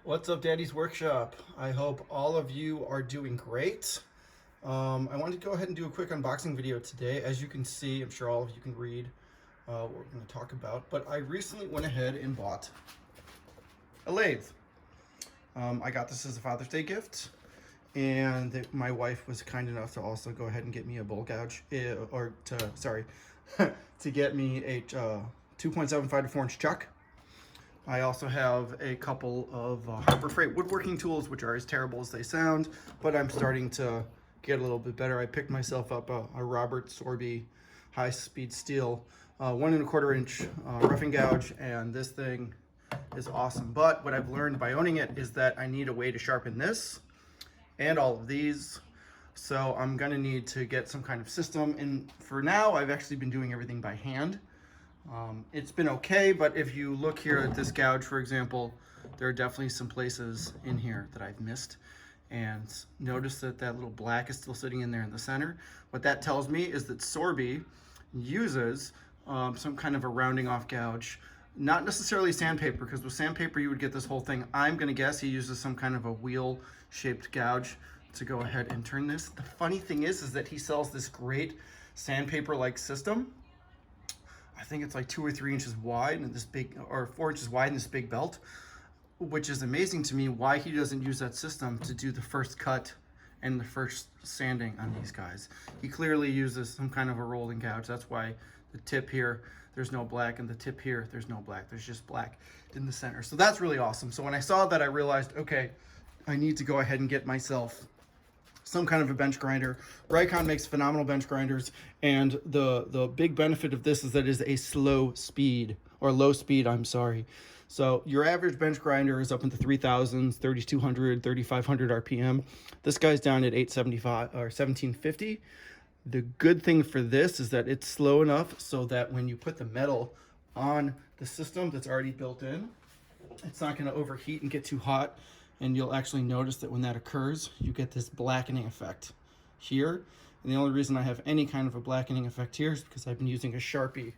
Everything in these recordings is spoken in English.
What's up, Daddy's Workshop? I hope all of you are doing great. I wanted to go ahead and do a quick unboxing video today. As you can see, I'm sure all of you can read what we're going to talk about, but I recently went ahead and bought a lathe. I got this as a Father's Day gift, and my wife was kind enough to also go ahead and get me a bowl gouge, to get me a 2.75 to 4 inch chuck. I also have a couple of Harbor Freight woodworking tools, which are as terrible as they sound, but I'm starting to get a little bit better. I picked myself up a Robert Sorby high-speed steel 1 1/4 inch roughing gouge, and this thing is awesome. But what I've learned by owning it is that I need a way to sharpen this and all of these. So I'm gonna need to get some kind of system. And for now, I've actually been doing everything by hand. It's been okay, but if you look here at this gouge, for example, there are definitely some places in here that I've missed. And notice that that little black is still sitting in there in the center. What that tells me is that Sorby uses some kind of a rounding off gouge. Not necessarily sandpaper, because with sandpaper you would get this whole thing. I'm gonna guess he uses some kind of a wheel-shaped gouge to go ahead and turn this. The funny thing is that he sells this great sandpaper-like system. I think it's like 2 or 3 inches wide and this big, or 4 inches wide in this big belt, which is amazing to me why he doesn't use that system to do the first cut and the first sanding on these guys. He clearly uses some kind of a rolling gouge. That's why the tip here, there's no black, and the tip here, there's no black. There's just black in the center. So that's really awesome. So when I saw that, I realized, okay, I need to go ahead and get myself some kind of a bench grinder. Rikon makes phenomenal bench grinders, and the big benefit of this is that it is a slow speed, or low speed, I'm sorry. So your average bench grinder is up into 3,000s, 3,200, 3,500 RPM. This guy's down at 875 or 1750. The good thing for this is that it's slow enough so that when you put the metal on the system that's already built in, it's not going to overheat and get too hot. And you'll actually notice that when that occurs, you get this blackening effect here. And the only reason I have any kind of a blackening effect here is because I've been using a Sharpie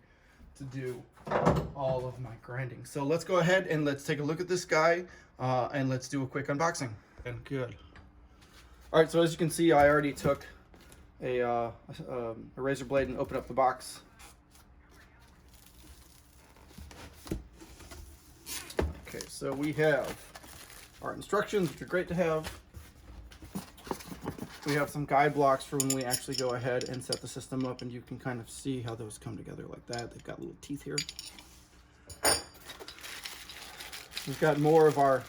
to do all of my grinding. So let's go ahead and let's take a look at this guy and let's do a quick unboxing. And good. All right, so as you can see, I already took a razor blade and opened up the box. Okay, so we have our instructions, which are great to have. We have some guide blocks for when we actually go ahead and set the system up, and you can kind of see how those come together like that. They've got little teeth here. We've got more of our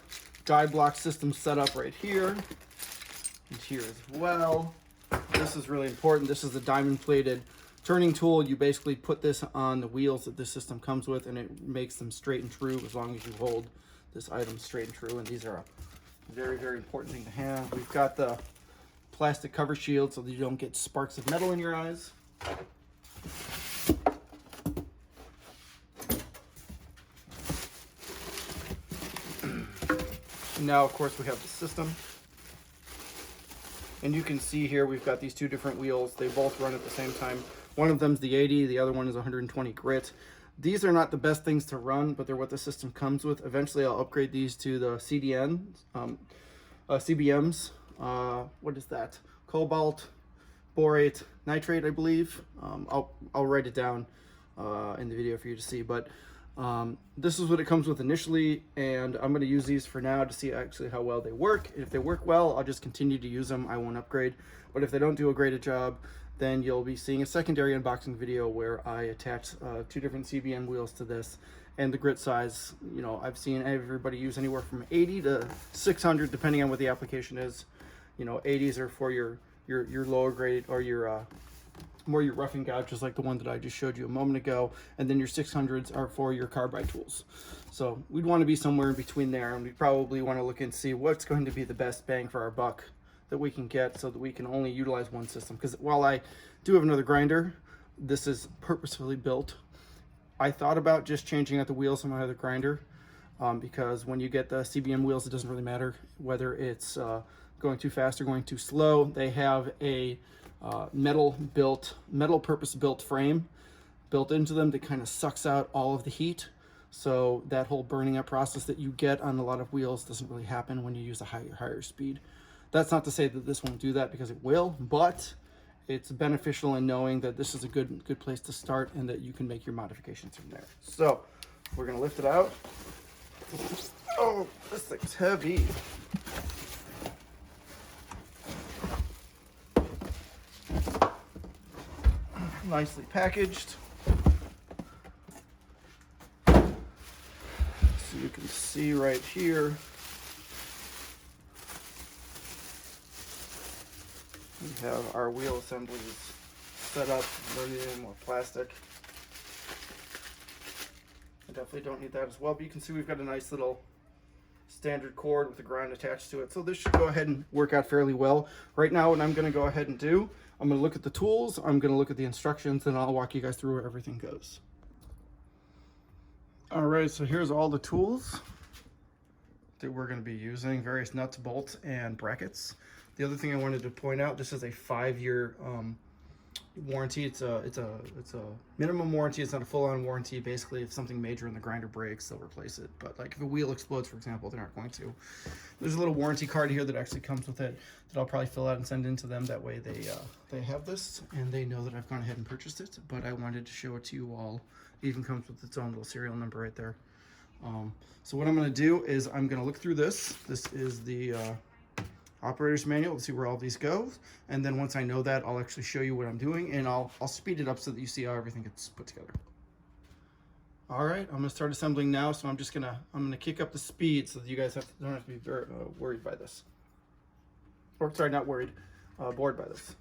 guide block system set up right here and here as well. This is really important. This is the diamond plated turning tool. You basically put this on the wheels that this system comes with, and it makes them straight and true as long as you hold this item straight and true. And these are a very, very important thing to have. We've got the plastic cover shield so that you don't get sparks of metal in your eyes. Now, of course, we have the system. And you can see here we've got these two different wheels. They both run at the same time. One of them's the 80, the other one is 120 grit. These are not the best things to run, but they're what the system comes with. Eventually, I'll upgrade these to the CBMs. What is that? Cobalt, borate, nitrate, I believe. I'll write it down in the video for you to see. But this is what it comes with initially, and I'm going to use these for now to see actually how well they work. If they work well, I'll just continue to use them. I won't upgrade. But if they don't do a great job, then you'll be seeing a secondary unboxing video where I attach 2 different CBM wheels to this. And the grit size, you know, I've seen everybody use anywhere from 80 to 600 depending on what the application is. You know, 80s are for your lower grade, or your more your roughing gouges like the one that I just showed you a moment ago, and then your 600s are for your carbide tools. So we'd want to be somewhere in between there, and we probably want to look and see what's going to be the best bang for our buck that we can get, so that we can only utilize one system. Because while I do have another grinder, this is purposefully built. I thought about just changing out the wheels on my other grinder, because when you get the CBM wheels, it doesn't really matter whether it's going too fast or going too slow. They have a metal purpose built frame built into them that kind of sucks out all of the heat. So that whole burning up process that you get on a lot of wheels doesn't really happen when you use a higher speed. That's not to say that this won't do that, because it will, but it's beneficial in knowing that this is a good place to start and that you can make your modifications from there. So we're gonna lift it out. Oh, this thing's heavy. Nicely packaged. So you can see right here, we have our wheel assemblies set up. Don't need any more plastic. I definitely don't need that as well, but you can see we've got a nice little standard cord with a ground attached to it. So this should go ahead and work out fairly well. Right now, what I'm going to go ahead and do, I'm going to look at the tools, I'm going to look at the instructions, and I'll walk you guys through where everything goes. All right, so here's all the tools that we're going to be using, various nuts, bolts, and brackets. The other thing I wanted to point out, this is a 5-year warranty. It's a minimum warranty. It's not a full-on warranty. Basically, if something major in the grinder breaks, they'll replace it. But like if a wheel explodes, for example, they're not going to. There's a little warranty card here that actually comes with it that I'll probably fill out and send in to them. That way they have this and they know that I've gone ahead and purchased it. But I wanted to show it to you all. It even comes with its own little serial number right there. So what I'm going to do is I'm going to look through this. This is the operator's manual to see where all these go, and then once I know that, I'll actually show you what I'm doing, and I'll speed it up so that you see how everything gets put together. All right, I'm gonna start assembling now, so I'm gonna kick up the speed so that you guys don't have to be very worried by this, or sorry, not worried, bored by this.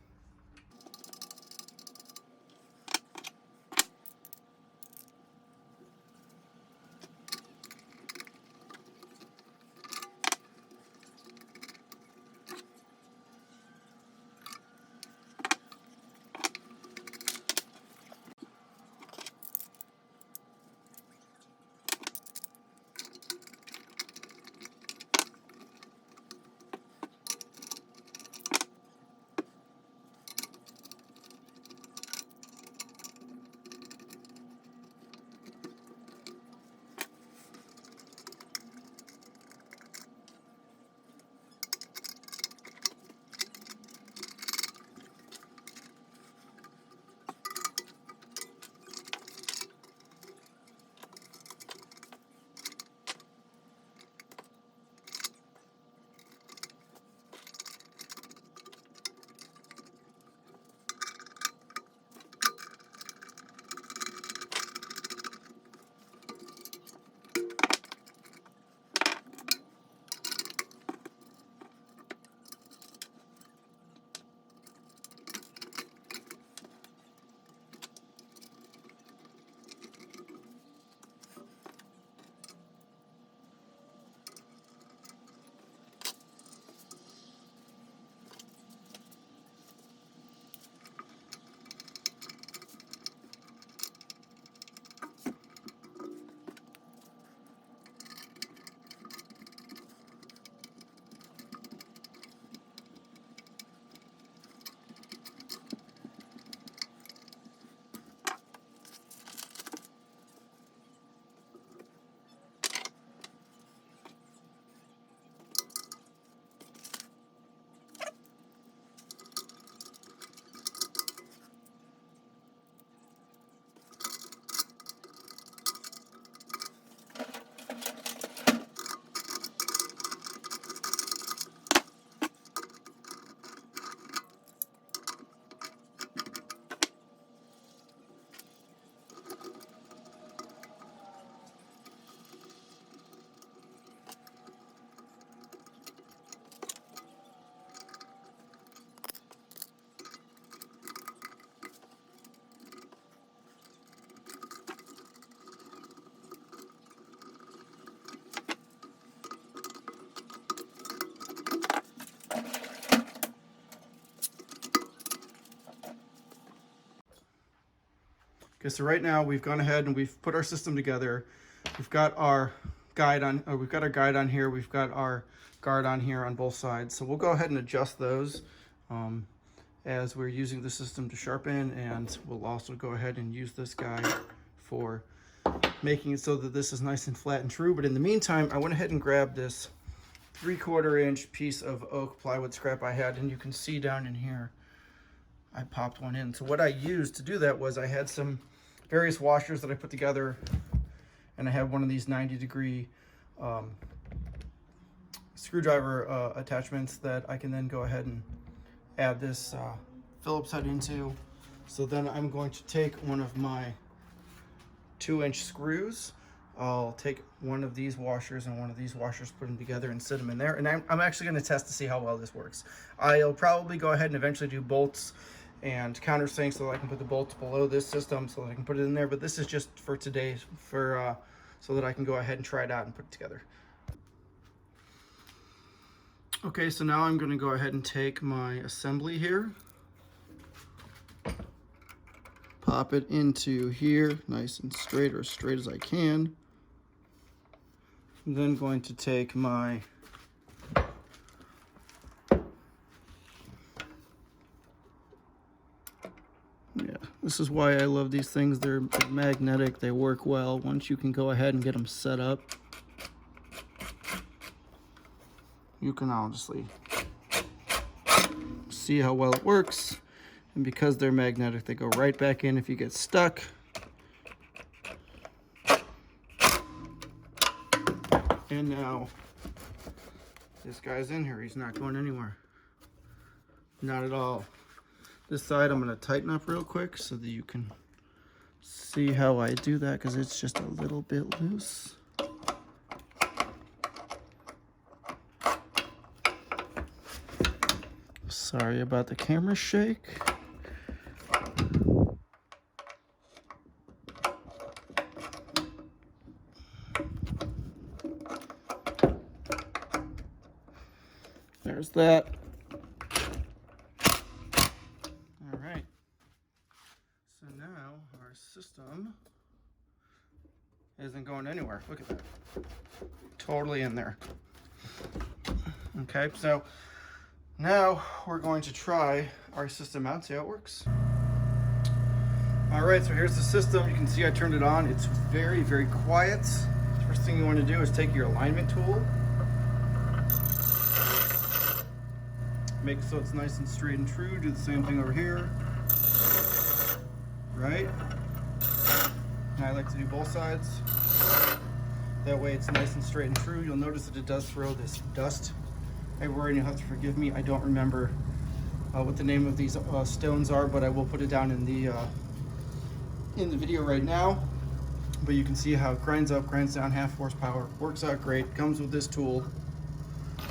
Okay, so right now we've gone ahead and we've put our system together. We've got our guide on, here. We've got our guard on here on both sides. So we'll go ahead and adjust those as we're using the system to sharpen, and we'll also go ahead and use this guide for making it so that this is nice and flat and true. But in the meantime, I went ahead and grabbed this 3/4 inch piece of oak plywood scrap I had, and you can see down in here, I popped one in. So what I used to do that was I had some various washers that I put together, and I had one of these 90-degree screwdriver attachments that I can then go ahead and add this Phillips head into. So then I'm going to take one of my 2-inch screws. I'll take one of these washers and one of these washers, put them together and sit them in there. And I'm actually going to test to see how well this works. I'll probably go ahead and eventually do bolts and countersinks so that I can put the bolts below this system so that I can put it in there. But this is just for today, so that I can go ahead and try it out and put it together. Okay, so now I'm going to go ahead and take my assembly here, pop it into here nice and straight, or as straight as I can. I'm then going to take my this is why I love these things. They're magnetic, they work well once you can go ahead and get them set up. You can honestly see how well it works, and because they're magnetic, they go right back in if you get stuck. And now this guy's in here, he's not going anywhere, not at all. This side I'm going to tighten up real quick so that you can see how I do that, because it's just a little bit loose. Sorry about the camera shake. There's that. All right. So now our system isn't going anywhere. Look at that. Totally in there. Okay, so now we're going to try our system out, see how it works. All right, so here's the system. You can see I turned it on. It's very, very quiet. The first thing you want to do is take your alignment tool, make it so it's nice and straight and true. Do the same thing over here, right? And I like to do both sides. That way it's nice and straight and true. You'll notice that it does throw this dust everywhere, and you'll have to forgive me. I don't remember what the name of these stones are, but I will put it down in the video right now. But you can see how it grinds up, grinds down, 1/2 horsepower. Works out great. Comes with this tool.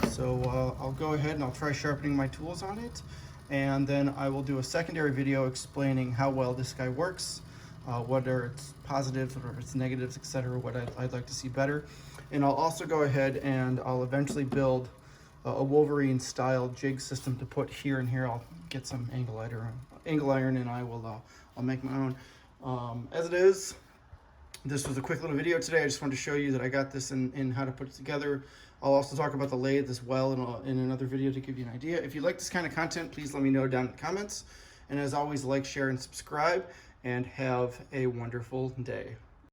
So I'll go ahead and I'll try sharpening my tools on it, and then I will do a secondary video explaining how well this guy works, what are its positives, what are its negatives, etc., what I'd like to see better. And I'll also go ahead and I'll eventually build a Wolverine style jig system to put here and here. I'll get some angle iron and I will I'll make my own. As it is, this was a quick little video today. I just wanted to show you that I got this in how to put it together. I'll also talk about the lathe as well in another video to give you an idea. If you like this kind of content, please let me know down in the comments. And as always, like, share, and subscribe, and have a wonderful day.